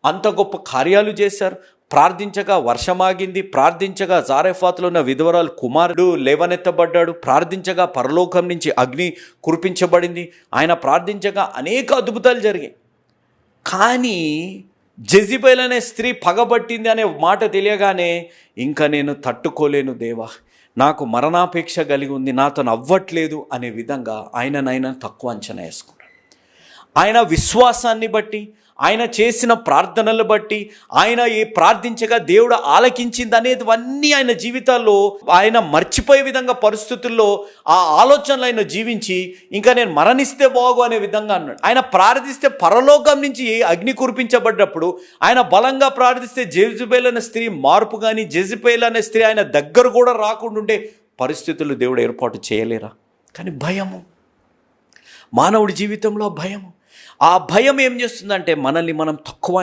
అంత గొప్ప కార్యాలు చేశారు. ప్రార్థించగా వర్షమాగింది, ప్రార్థించగా జారెఫాతులో ఉన్న విధవరాలు కుమారుడు లేవనెత్తబడ్డాడు, ప్రార్థించగా పరలోకం నుంచి అగ్ని కురిపించబడింది, ఆయన ప్రార్థించగా అనేక అద్భుతాలు జరిగాయి. కానీ జెజిబెల్ అనే స్త్రీ పగబట్టింది అనే మాట తెలియగానే ఇంకా నేను తట్టుకోలేను దేవా, నాకు మరణాపేక్ష కలిగి ఉంది, నాతో అవ్వట్లేదు అనే విధంగా ఆయననైనా తక్కువ అంచనా వేసుకున్నాడు. ఆయన విశ్వాసాన్ని బట్టి, ఆయన చేసిన ప్రార్థనలు బట్టి, ఆయన ఏ ప్రార్థించగా దేవుడు ఆలకించింది అనేటివన్నీ ఆయన జీవితాల్లో ఆయన మర్చిపోయే విధంగా పరిస్థితుల్లో ఆ ఆలోచనలు ఆయన జీవించి ఇంకా నేను మరణిస్తే బాగు అనే విధంగా అన్నాడు. ఆయన ప్రార్థిస్తే పరలోకం నుంచి అగ్ని కురిపించబడ్డప్పుడు ఆయన బలంగా ప్రార్థిస్తే జెజబెల్ అనే స్త్రీ మార్పు కానీ, జెజబెల్ అనే స్త్రీ ఆయన దగ్గర కూడా రాకుండా ఉండే పరిస్థితులు దేవుడు ఏర్పాటు చేయలేరా? కానీ భయము, మానవుడి జీవితంలో భయము, ఆ భయం ఏం చేస్తుందంటే మనల్ని మనం తక్కువ